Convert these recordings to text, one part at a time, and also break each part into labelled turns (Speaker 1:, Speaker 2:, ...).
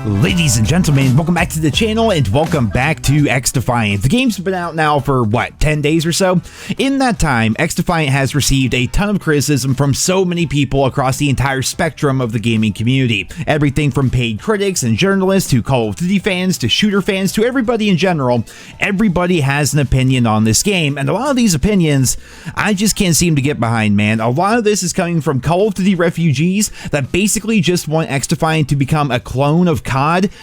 Speaker 1: Ladies and gentlemen, welcome back to the channel and welcome back to XDefiant. The game's been out now for, 10 days or so? In that time, XDefiant has received a ton of criticism from so many people across the entire spectrum of the gaming community. Everything from paid critics and journalists to Call of Duty fans to shooter fans to everybody in general. Everybody has an opinion on this game, and a lot of these opinions, I just can't seem to get behind, man. A lot of this is coming from Call of Duty refugees that basically just want XDefiant to become a clone of COD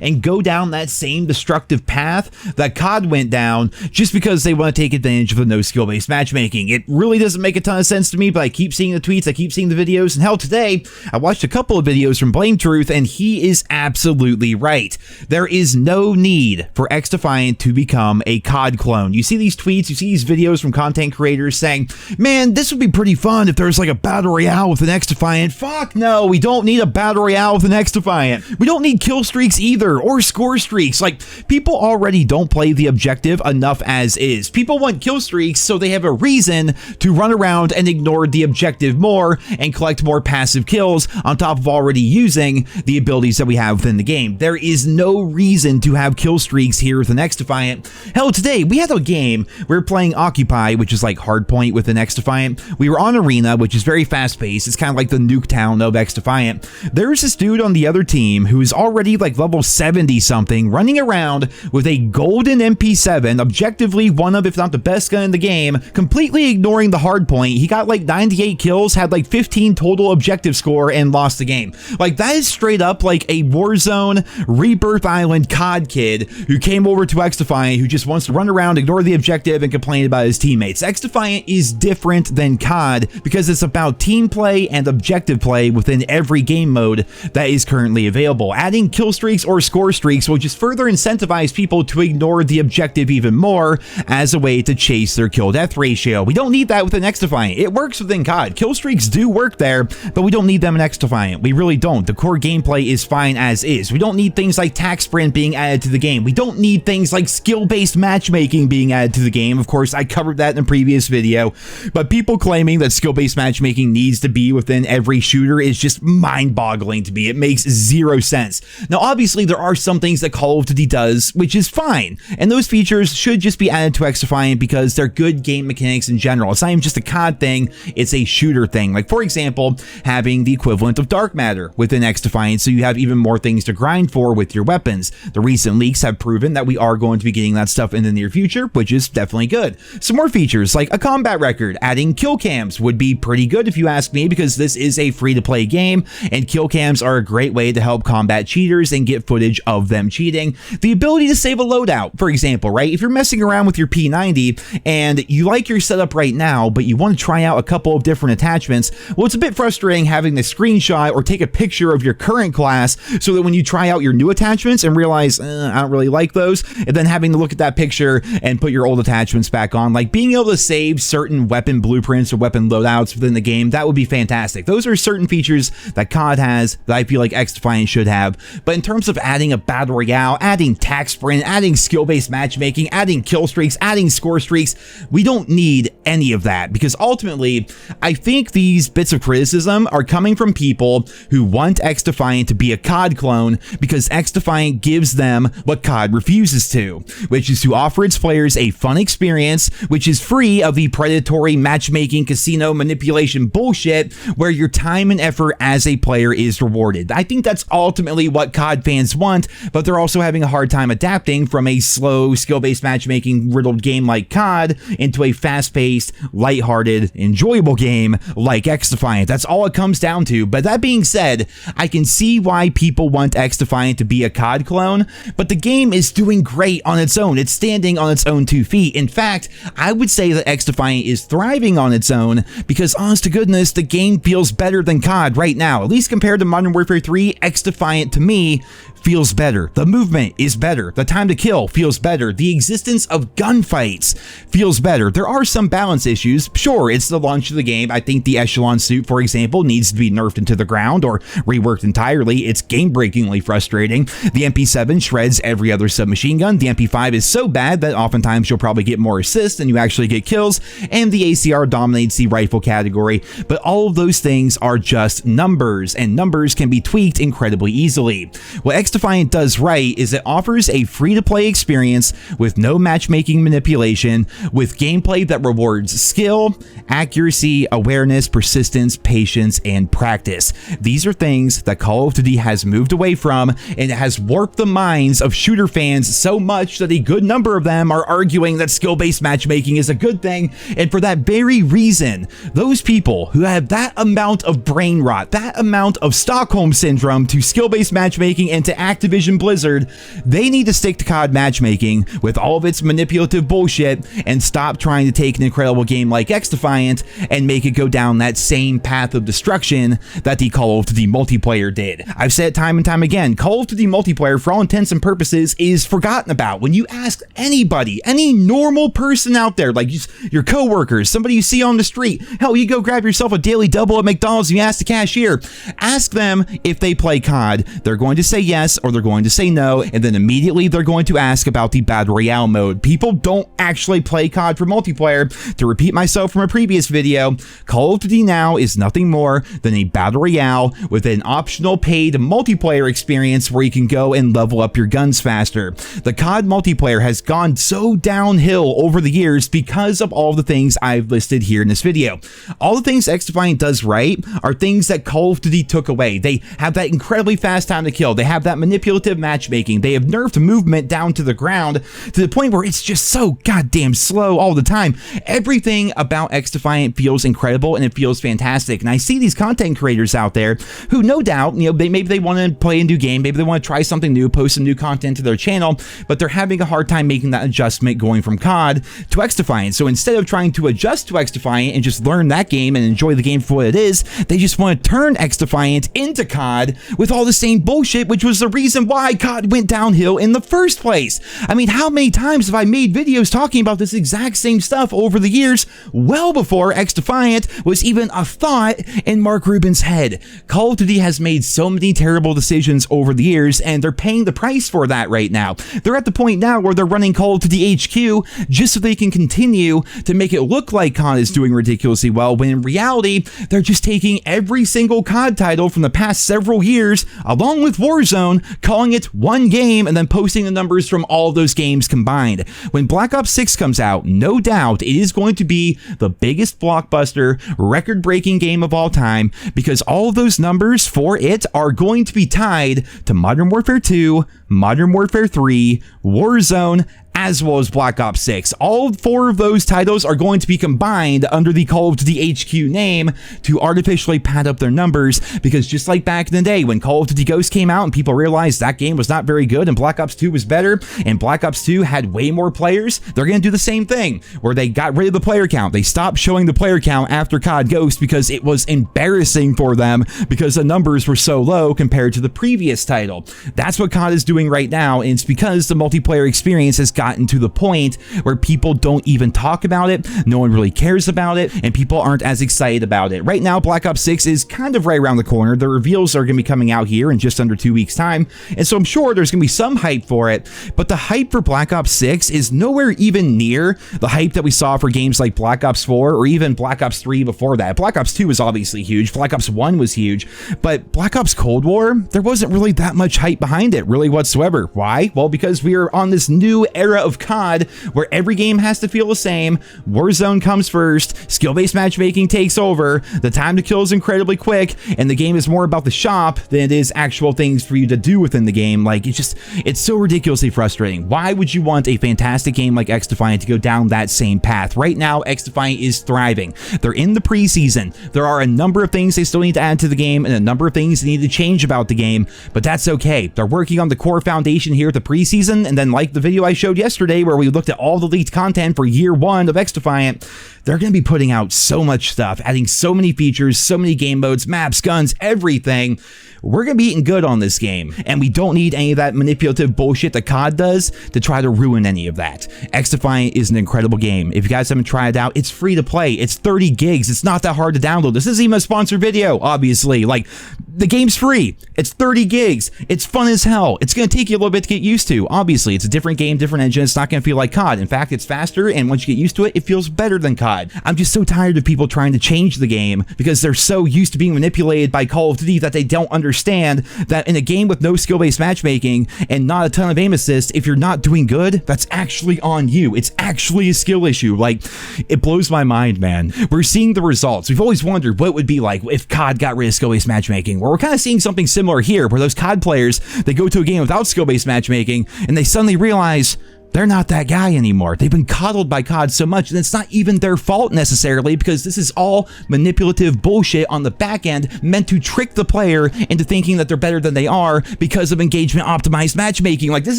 Speaker 1: and go down that same destructive path that COD went down just because they want to take advantage of the no skill based matchmaking. It really doesn't make a ton of sense to me, but I keep seeing the tweets, I keep seeing the videos, and hell, today I watched a couple of videos from Blame Truth and he is absolutely right. There is no need for XDefiant to become a COD clone. You see these tweets, you see these videos from content creators saying, man, this would be pretty fun if there's like a battle royale with an XDefiant. Fuck no, we don't need a battle royale with an XDefiant. We don't need kill streaks either, or score streaks. Like, people already don't play the objective enough as is. People want kill streaks so they have a reason to run around and ignore the objective more and collect more passive kills on top of already using the abilities that we have within the game. There is no reason to have kill streaks here with an XDefiant. Hell, today we had a game, we were playing Occupy, which is like Hardpoint with an XDefiant. We were on Arena, which is very fast paced. It's kind of like the Nuketown of XDefiant. There's this dude on the other team who is already like level 70 something, running around with a golden MP7, objectively one of, if not the best gun in the game, completely ignoring the hard point. He got like 98 kills, had like 15 total objective score, and lost the game. Like, that is straight up like a Warzone, Rebirth Island COD kid who came over to XDefiant who just wants to run around, ignore the objective, and complain about his teammates. XDefiant is different than COD because it's about team play and objective play within every game mode that is currently available. Adding kill streaks or score streaks will just further incentivize people to ignore the objective even more as a way to chase their kill death ratio. We don't need that with an XDefiant. It works within COD. Kill streaks do work there, but we don't need them in XDefiant. We really don't. The core gameplay is fine as is. We don't need things like tac sprint being added to the game. We don't need things like skill-based matchmaking being added to the game. Of course, I covered that in a previous video, but people claiming that skill-based matchmaking needs to be within every shooter is just mind-boggling to me. It makes zero sense. Now, obviously, there are some things that Call of Duty does, which is fine, and those features should just be added to XDefiant because they're good game mechanics in general. It's not even just a COD thing, it's a shooter thing. Like, for example, having the equivalent of dark matter within XDefiant, so you have even more things to grind for with your weapons. The recent leaks have proven that we are going to be getting that stuff in the near future, which is definitely good. Some more features, like a combat record. Adding kill cams would be pretty good if you ask me, because this is a free-to-play game, and kill cams are a great way to help combat cheaters and get footage of them cheating. The ability to save a loadout, for example, right? If you're messing around with your P90 and you like your setup right now, but you want to try out a couple of different attachments, well, it's a bit frustrating having to screenshot or take a picture of your current class so that when you try out your new attachments and realize, I don't really like those, and then having to look at that picture and put your old attachments back on. Like, being able to save certain weapon blueprints or weapon loadouts within the game, that would be fantastic. Those are certain features that COD has that I feel like XDefiant should have. But in terms of adding a battle royale, adding tac sprint, adding skill-based matchmaking, adding kill streaks, adding score streaks, we don't need any of that, because ultimately, I think these bits of criticism are coming from people who want XDefiant to be a COD clone because XDefiant gives them what COD refuses to, which is to offer its players a fun experience which is free of the predatory matchmaking casino manipulation bullshit where your time and effort as a player is rewarded. I think that's ultimately what COD fans want, but they're also having a hard time adapting from a slow, skill-based matchmaking riddled game like COD into a fast-paced, lighthearted, enjoyable game like XDefiant. That's all it comes down to. But that being said, I can see why people want XDefiant to be a COD clone, but the game is doing great on its own. It's standing on its own 2 feet. In fact, I would say that XDefiant is thriving on its own because, honest to goodness, the game feels better than COD right now. At least compared to Modern Warfare 3, XDefiant to me feels better. The movement is better. The time to kill feels better. The existence of gunfights feels better. There are some balance issues. Sure, it's the launch of the game. I think the Echelon suit, for example, needs to be nerfed into the ground or reworked entirely. It's game-breakingly frustrating. The MP7 shreds every other submachine gun. The MP5 is so bad that oftentimes you'll probably get more assists than you actually get kills, and the ACR dominates the rifle category. But all of those things are just numbers, and numbers can be tweaked incredibly easily. What XDefiant does right is it offers a free-to-play experience with no matchmaking manipulation, with gameplay that rewards skill, accuracy, awareness, persistence, patience, and practice. These are things that Call of Duty has moved away from, and it has warped the minds of shooter fans so much that a good number of them are arguing that skill-based matchmaking is a good thing. And for that very reason, those people who have that amount of brain rot, that amount of Stockholm syndrome to skill-based matchmaking and to Activision Blizzard, they need to stick to COD matchmaking with all of its manipulative bullshit and stop trying to take an incredible game like XDefiant and make it go down that same path of destruction that the Call of Duty multiplayer did. I've said time and time again, Call of Duty multiplayer, for all intents and purposes, is forgotten about. When you ask anybody, any normal person out there, like just your coworkers, somebody you see on the street, hell, you go grab yourself a daily double at McDonald's and you ask the cashier, ask them if they play COD. They're going to say yes or they're going to say no, and then immediately they're going to ask about the Battle Royale mode. People don't actually play COD for multiplayer. To repeat myself from a previous video, Call of Duty now is nothing more than a Battle Royale with an optional paid multiplayer experience where you can go and level up your guns faster. The COD multiplayer has gone so downhill over the years because of all the things I've listed here in this video. All the things XDefiant does right are things that Call of Duty took away. They have that incredibly fast time to kill. They have that manipulative matchmaking. They have nerfed movement down to the ground to the point where it's just so goddamn slow all the time. Everything about XDefiant feels incredible and it feels fantastic. And I see these content creators out there who, no doubt, maybe they want to play a new game, maybe they want to try something new, post some new content to their channel, but they're having a hard time making that adjustment going from COD to XDefiant. So instead of trying to adjust to XDefiant and just learn that game and enjoy the game for what it is, they just want to turn XDefiant into COD with all the same bullshit, which was the reason why COD went downhill in the first place. I mean, how many times have I made videos talking about this exact same stuff over the years, well before XDefiant was even a thought in Mark Rubin's head? Call of Duty has made so many terrible decisions over the years, and they're paying the price for that right now. They're at the point now where they're running Call of Duty HQ just so they can continue to make it look like COD is doing ridiculously well, when in reality, they're just taking every single COD title from the past several years, along with Warzone, calling it one game, and then posting the numbers from all those games combined. When Black Ops 6 comes out, no doubt it is going to be the biggest blockbuster, record-breaking game of all time, because all of those numbers for it are going to be tied to Modern Warfare 2, Modern Warfare 3, Warzone, as well as Black Ops 6. All four of those titles are going to be combined under the Call of Duty HQ name to artificially pad up their numbers, because just like back in the day when Call of Duty Ghosts came out and people realized that game was not very good and Black Ops 2 was better and Black Ops 2 had way more players, they're going to do the same thing where they got rid of the player count. They stopped showing the player count after COD Ghosts because it was embarrassing for them because the numbers were so low compared to the previous title. That's what COD is doing right now, and it's because the multiplayer experience has gotten to the point where people don't even talk about it, no one really cares about it, and people aren't as excited about it. Right now, Black Ops 6 is kind of right around the corner. The reveals are going to be coming out here in just under 2 weeks' time, and so I'm sure there's going to be some hype for it, but the hype for Black Ops 6 is nowhere even near the hype that we saw for games like Black Ops 4 or even Black Ops 3 before that. Black Ops 2 was obviously huge, Black Ops 1 was huge, but Black Ops Cold War, there wasn't really that much hype behind it, really whatsoever. Why? Well, because we are on this new era of COD where every game has to feel the same. Warzone comes first, skill-based matchmaking takes over, the time to kill is incredibly quick, and the game is more about the shop than it is actual things for you to do within the game. Like, it's so ridiculously frustrating. Why would you want a fantastic game like XDefiant to go down that same path? Right now, XDefiant is thriving. They're in the preseason. There are a number of things they still need to add to the game and a number of things they need to change about the game, but that's okay. They're working on the core foundation here at the preseason, and then like the video I showed yesterday where we looked at all the leaked content for year one of XDefiant, they're going to be putting out so much stuff, adding so many features, so many game modes, maps, guns, everything. We're going to be eating good on this game, and we don't need any of that manipulative bullshit that COD does to try to ruin any of that. XDefiant is an incredible game. If you guys haven't tried it out, it's free to play. It's 30 gigs. It's not that hard to download. This isn't even a sponsored video, obviously. Like, the game's free. It's 30 gigs. It's fun as hell. It's going to take you a little bit to get used to. Obviously, it's a different game, different engine. It's not going to feel like COD. In fact, it's faster, and once you get used to it, it feels better than COD. COD. I'm just so tired of people trying to change the game because they're so used to being manipulated by Call of Duty that they don't understand that in a game with no skill-based matchmaking and not a ton of aim assist, if you're not doing good, that's actually on you. It's actually a skill issue. Like, it blows my mind, man. We're seeing the results. We've always wondered what it would be like if COD got rid of skill-based matchmaking. Well, we're kind of seeing something similar here, where those COD players, they go to a game without skill-based matchmaking, and they suddenly realize they're not that guy anymore. They've been coddled by COD so much, and it's not even their fault necessarily, because this is all manipulative bullshit on the back end meant to trick the player into thinking that they're better than they are because of engagement optimized matchmaking. Like, this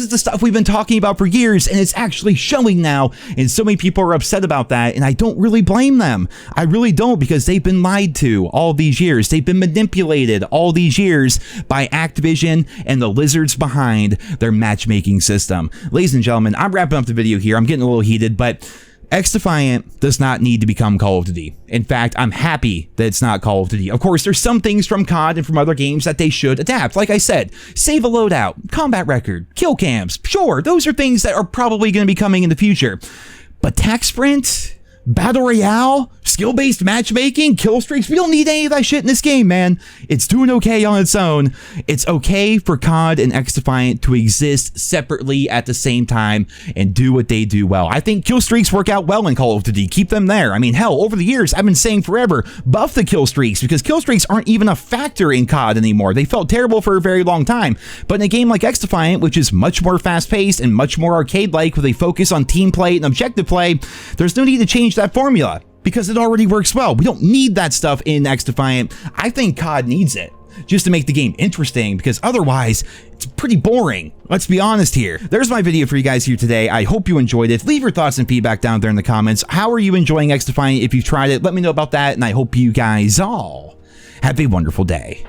Speaker 1: is the stuff we've been talking about for years, and it's actually showing now, and so many people are upset about that, and I don't really blame them. I really don't, because they've been lied to all these years. They've been manipulated all these years by Activision and the lizards behind their matchmaking system. Ladies and gentlemen, I'm wrapping up the video here. I'm getting a little heated, but XDefiant does not need to become Call of Duty. In fact, I'm happy that it's not Call of Duty. Of course, there's some things from COD and from other games that they should adapt. Like I said, save a loadout, combat record, kill cams. Sure, those are things that are probably going to be coming in the future. But tac sprint, battle royale, skill-based matchmaking, kill streaks, we don't need any of that shit in this game, man. It's doing okay on its own. It's okay for COD and XDefiant to exist separately at the same time and do what they do well. I think kill streaks work out well in Call of Duty. Keep them there. I mean, hell, over the years, I've been saying forever, buff the kill streaks, because kill streaks aren't even a factor in COD anymore. They felt terrible for a very long time. But in a game like XDefiant, which is much more fast-paced and much more arcade-like with a focus on team play and objective play, there's no need to change that formula, because it already works well. We don't need that stuff in XDefiant. I think COD needs it just to make the game interesting, because otherwise it's pretty boring. Let's be honest here. There's my video for you guys here today. I hope you enjoyed it. Leave your thoughts and feedback down there in the comments. How are you enjoying XDefiant? If you've tried it, let me know about that, and I hope you guys all have a wonderful day.